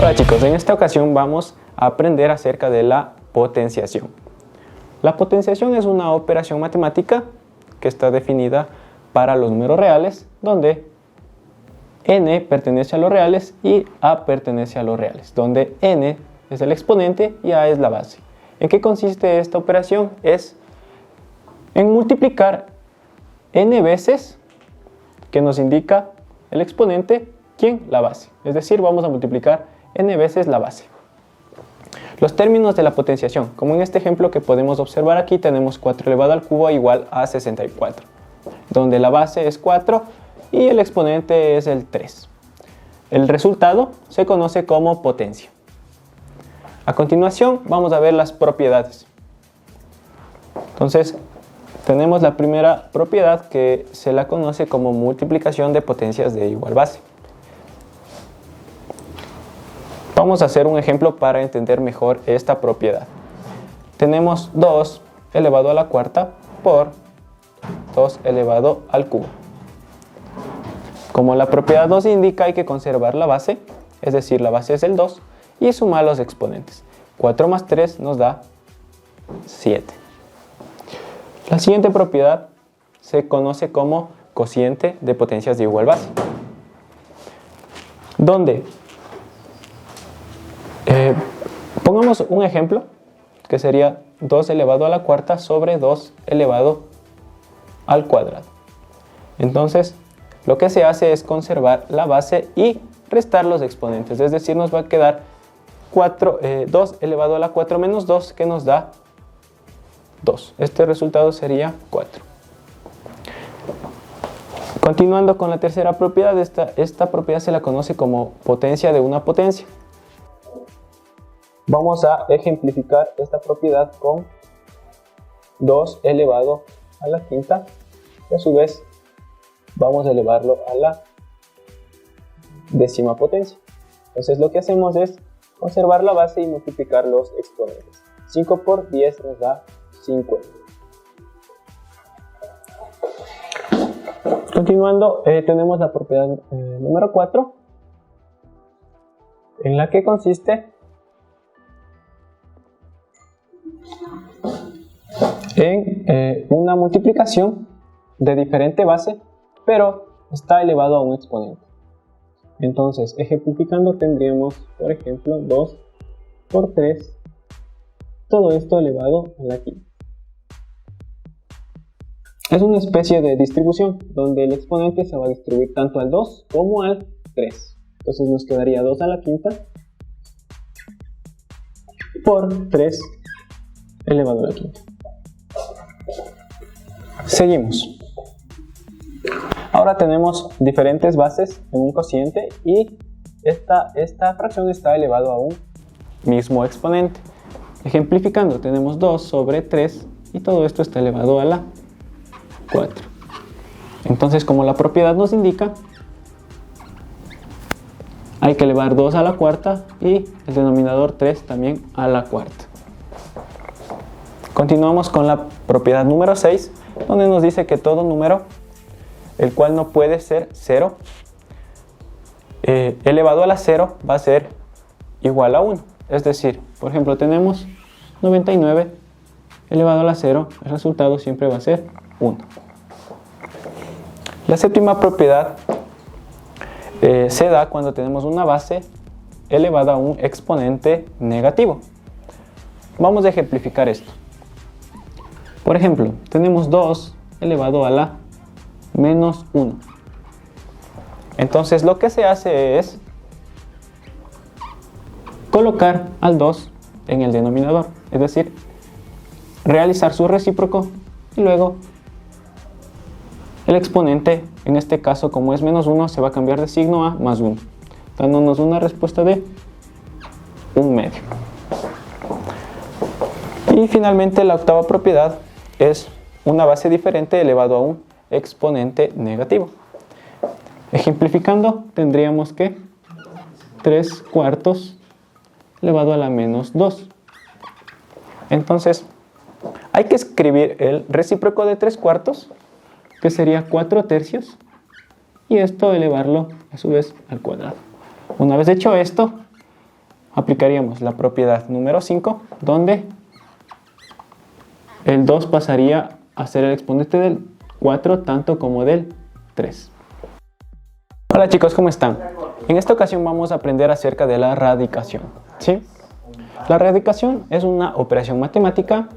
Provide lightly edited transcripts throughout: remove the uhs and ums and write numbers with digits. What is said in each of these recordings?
Hola chicos, en esta ocasión vamos a aprender acerca de la potenciación. La potenciación es una operación matemática que está definida para los números reales, donde n pertenece a los reales y a pertenece a los reales, donde n es el exponente y a es la base. ¿En qué consiste esta operación? Es en multiplicar n veces, que nos indica el exponente, ¿quién? La base. Es decir, vamos a multiplicar n veces la base. Los términos de la potenciación, como en este ejemplo que podemos observar aquí, tenemos 4 elevado al cubo igual a 64, donde la base es 4 y el exponente es el 3. El resultado se conoce como potencia. A continuación vamos a ver las propiedades. Entonces, tenemos la primera propiedad que se la conoce como multiplicación de potencias de igual base. Vamos a hacer un ejemplo para entender mejor esta propiedad. Tenemos 2 elevado a la cuarta por 2 elevado al cubo. Como la propiedad nos indica, hay que conservar la base, es decir, la base es el 2, y sumar los exponentes. 4 más 3 nos da 7. La siguiente propiedad se conoce como cociente de potencias de igual base, donde pongamos un ejemplo que sería 2 elevado a la cuarta sobre 2 elevado al cuadrado. Entonces, lo que se hace es conservar la base y restar los exponentes, es decir, nos va a quedar 2 elevado a la 4 menos 2, que nos da 2. Este resultado sería 4. Continuando con la tercera propiedad, esta propiedad se la conoce como potencia de una potencia. Vamos a ejemplificar esta propiedad con 2 elevado a la quinta, y a su vez vamos a elevarlo a la décima potencia. Entonces lo que hacemos es conservar la base y multiplicar los exponentes. 5 por 10 nos da 50. Continuando, tenemos la propiedad número 4, en la que consiste en una multiplicación de diferente base, pero está elevado a un exponente. Entonces, ejemplificando, tendríamos, por ejemplo, 2 por 3, todo esto elevado a la quinta. Es una especie de distribución donde el exponente se va a distribuir tanto al 2 como al 3. Entonces nos quedaría 2 a la quinta por 3 elevado a la quinta. Seguimos. Ahora tenemos diferentes bases en un cociente y esta fracción está elevado a un mismo exponente. Ejemplificando, tenemos 2 sobre 3 y todo esto está elevado a la 4. Entonces, como la propiedad nos indica, hay que elevar 2 a la cuarta y el denominador 3 también a la cuarta. Continuamos con la propiedad número 6, donde nos dice que todo número, el cual no puede ser 0, elevado a la 0 va a ser igual a 1. Es decir, por ejemplo, tenemos 99 elevado a la 0, el resultado siempre va a ser 1. La séptima propiedad se da cuando tenemos una base elevada a un exponente negativo. Vamos a ejemplificar esto. Por ejemplo, tenemos 2 elevado a la menos 1. Entonces lo que se hace es colocar al 2 en el denominador, es decir, realizar su recíproco y luego el exponente, en este caso como es menos 1, se va a cambiar de signo a más 1, dándonos una respuesta de 1/2. Y finalmente la octava propiedad es una base diferente elevado a un exponente negativo. Ejemplificando, tendríamos que 3 cuartos elevado a la menos 2. Entonces, hay que escribir el recíproco de 3 cuartos, que sería 4 tercios, y esto elevarlo a su vez al cuadrado. Una vez hecho esto, aplicaríamos la propiedad número 5, donde el 2 pasaría a ser el exponente del 4 tanto como del 3. Hola chicos, ¿cómo están? En esta ocasión vamos a aprender acerca de la radicación, ¿sí? La radicación es una operación matemática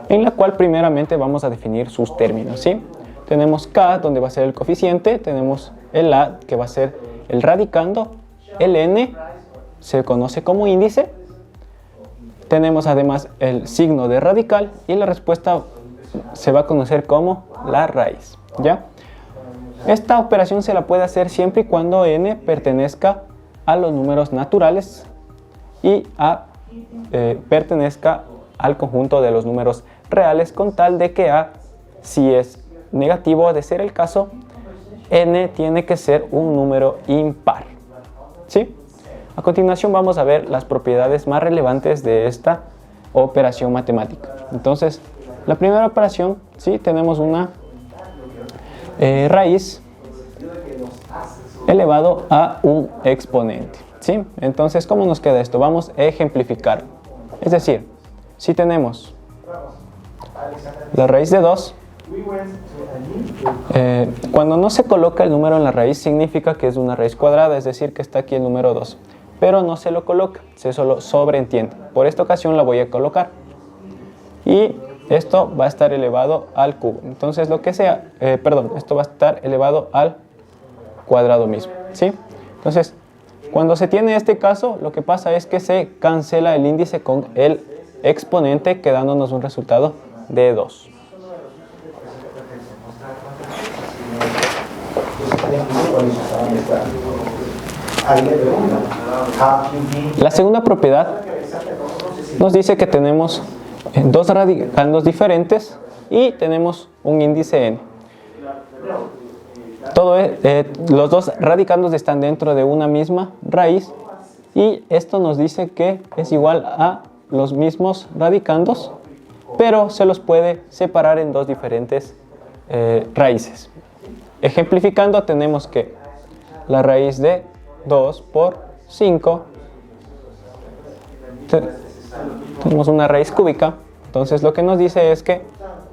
en la cual primeramente vamos a definir sus términos, ¿sí? Tenemos K, donde va a ser el coeficiente, tenemos el A, que va a ser el radicando, el N se conoce como índice, tenemos además el signo de radical y la respuesta se va a conocer como la raíz, ¿ya? Esta operación se la puede hacer siempre y cuando N pertenezca a los números naturales y A pertenezca al conjunto de los números reales, con tal de que A, si es negativo de ser el caso, N tiene que ser un número impar, ¿sí? A continuación vamos a ver las propiedades más relevantes de esta operación matemática. Entonces, la primera operación, ¿sí? Tenemos una raíz elevado a un exponente, ¿sí? Entonces, ¿cómo nos queda esto? Vamos a ejemplificar. Es decir, si tenemos la raíz de 2, cuando no se coloca el número en la raíz significa que es una raíz cuadrada, es decir, que está aquí el número 2. Pero no se lo coloca, se solo sobreentiende. Por esta ocasión la voy a colocar. Y esto va a estar elevado al cubo. Entonces esto va a estar elevado al cuadrado mismo, ¿sí? Entonces, cuando se tiene este caso, lo que pasa es que se cancela el índice con el exponente, quedándonos un resultado de 2. La segunda propiedad nos dice que tenemos dos radicandos diferentes y tenemos un índice n. Los dos radicandos están dentro de una misma raíz y esto nos dice que es igual a los mismos radicandos, pero se los puede separar en dos diferentes raíces. Ejemplificando, tenemos que la raíz de 2 por 5, tenemos una raíz cúbica. Entonces lo que nos dice es que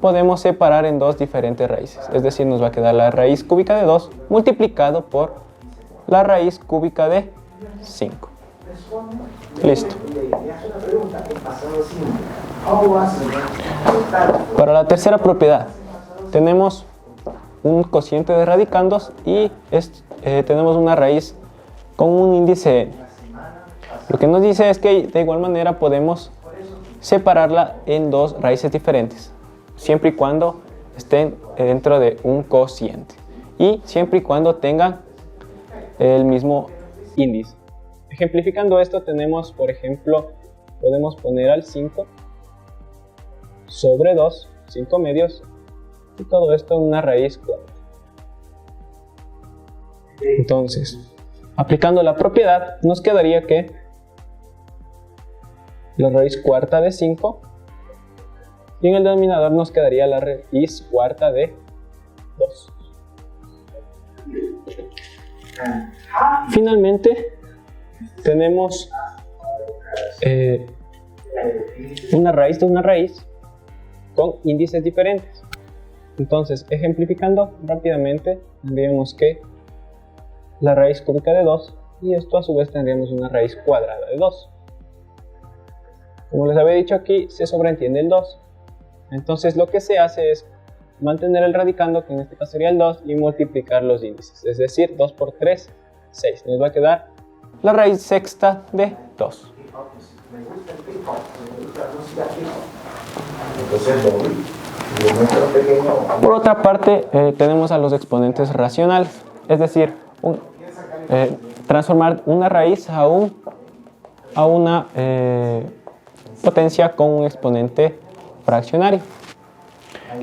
podemos separar en dos diferentes raíces, es decir, nos va a quedar la raíz cúbica de 2 multiplicado por la raíz cúbica de 5. Listo. Para la tercera propiedad tenemos un cociente de radicandos y tenemos una raíz con un índice n. Lo que nos dice es que de igual manera podemos separarla en dos raíces diferentes, siempre y cuando estén dentro de un cociente y siempre y cuando tengan el mismo índice. Ejemplificando esto, tenemos, por ejemplo, podemos poner al 5 sobre 2, 5 medios, y todo esto en una raíz cuadrada. Entonces, aplicando la propiedad, nos quedaría que la raíz cuarta de 5 y en el denominador nos quedaría la raíz cuarta de 2. Finalmente tenemos una raíz de una raíz con índices diferentes. Entonces, ejemplificando rápidamente, tendríamos que la raíz cúbica de 2 y esto a su vez tendríamos una raíz cuadrada de 2. Como les había dicho, aquí se sobreentiende el 2. Entonces lo que se hace es mantener el radicando, que en este caso sería el 2, y multiplicar los índices. Es decir, 2 por 3, 6. Nos va a quedar la raíz sexta de 2. Por otra parte, tenemos a los exponentes racionales. Es decir, transformar una raíz a una potencia con un exponente fraccionario.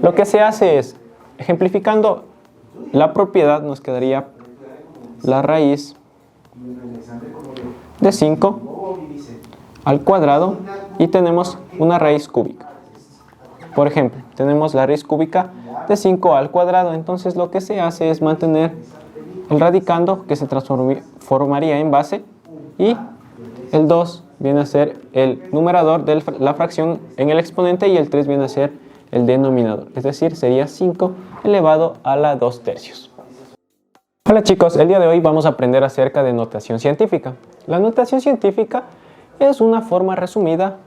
Lo que se hace es, ejemplificando la propiedad, nos quedaría la raíz de 5 al cuadrado y tenemos una raíz cúbica. Por ejemplo, tenemos la raíz cúbica de 5 al cuadrado, entonces lo que se hace es mantener el radicando, que se transformaría en base, y el 2 viene a ser el numerador de la fracción en el exponente y el 3 viene a ser el denominador, es decir, sería 5 elevado a la 2/3. Hola chicos, el día de hoy vamos a aprender acerca de notación científica. La notación científica es una forma resumida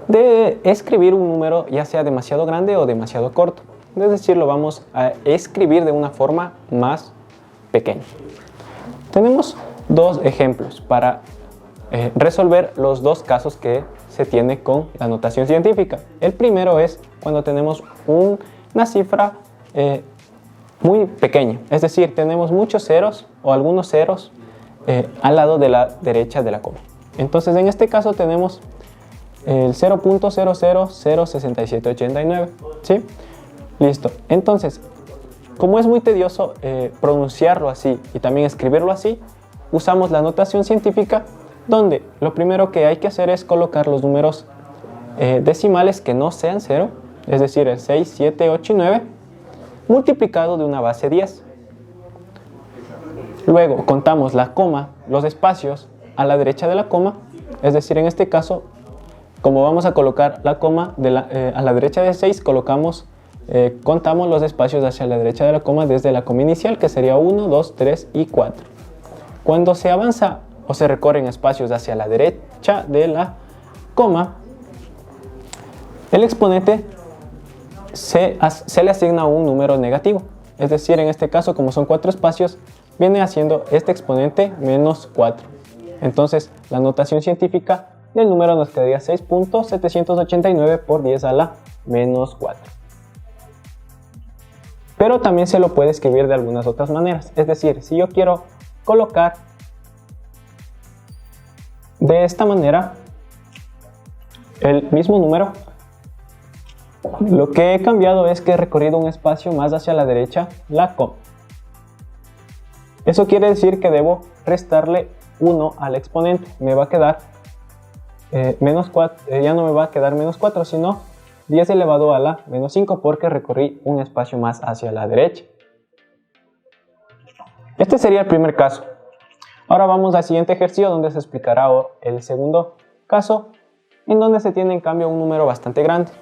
de escribir un número ya sea demasiado grande o demasiado corto. Es decir, lo vamos a escribir de una forma más pequeña. Tenemos dos ejemplos para resolver los dos casos que se tiene con la notación científica. El primero es cuando tenemos una cifra muy pequeña, es decir, tenemos muchos ceros o algunos ceros al lado de la derecha de la coma. Entonces, en este caso tenemos el 0.0006789, ¿sí? Listo. Entonces, como es muy tedioso pronunciarlo así y también escribirlo así, usamos la notación científica, donde lo primero que hay que hacer es colocar los números decimales que no sean 0, es decir, el 6, 7, 8 y 9, multiplicado de una base 10. Luego contamos la coma, los espacios a la derecha de la coma, es decir, en este caso, como vamos a colocar la coma a la derecha de 6, contamos los espacios hacia la derecha de la coma desde la coma inicial, que sería 1, 2, 3 y 4. Cuando se avanza o se recorren espacios hacia la derecha de la coma, el exponente se le asigna un número negativo. Es decir, en este caso, como son 4 espacios, viene haciendo este exponente menos 4. Entonces, la notación científica del número nos quedaría 6.789 por 10 a la menos 4. Pero también se lo puede escribir de algunas otras maneras. Es decir, si yo quiero colocar de esta manera el mismo número, lo que he cambiado es que he recorrido un espacio más hacia la derecha, la coma. Eso quiere decir que debo restarle 1 al exponente. Me va a quedar menos 4, ya no me va a quedar menos 4, sino 10 elevado a la menos 5, porque recorrí un espacio más hacia la derecha. Este sería el primer caso. Ahora vamos al siguiente ejercicio, donde se explicará el segundo caso, en donde se tiene en cambio un número bastante grande.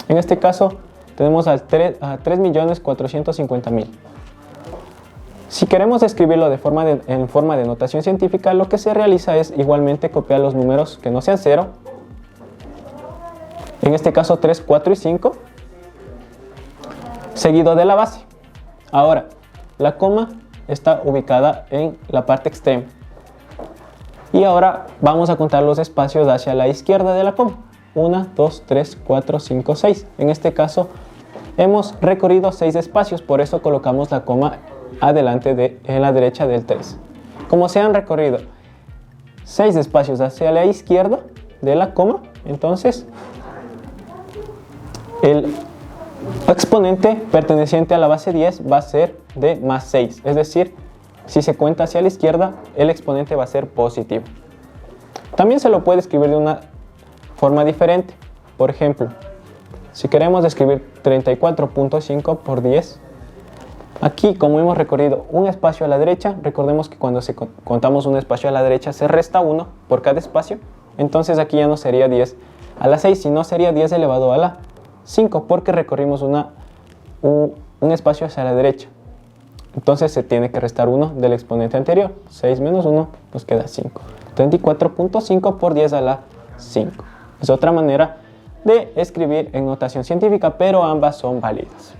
En este caso tenemos a 3.450.000. Si queremos escribirlo en forma de notación científica, lo que se realiza es igualmente copiar los números que no sean 0, en este caso 3, 4 y 5, seguido de la base. Ahora, la coma está ubicada en la parte extrema. Y ahora vamos a contar los espacios hacia la izquierda de la coma. 1, 2, 3, 4, 5, 6. En este caso hemos recorrido 6 espacios, por eso colocamos la coma adelante en la derecha del 3. Como se han recorrido 6 espacios hacia la izquierda de la coma, entonces el exponente perteneciente a la base 10 va a ser de más 6. Es decir, si se cuenta hacia la izquierda, el exponente va a ser positivo. También se lo puede escribir de una forma diferente. Por ejemplo, si queremos escribir 34.5 por 10, aquí, como hemos recorrido un espacio a la derecha, recordemos que cuando contamos un espacio a la derecha se resta 1 por cada espacio. Entonces aquí ya no sería 10 a la 6, sino sería 10 elevado a la 5, porque recorrimos un espacio hacia la derecha. Entonces se tiene que restar 1 del exponente anterior. 6 menos 1 nos queda 5. 34.5 por 10 a la 5. Es otra manera de escribir en notación científica, pero ambas son válidas.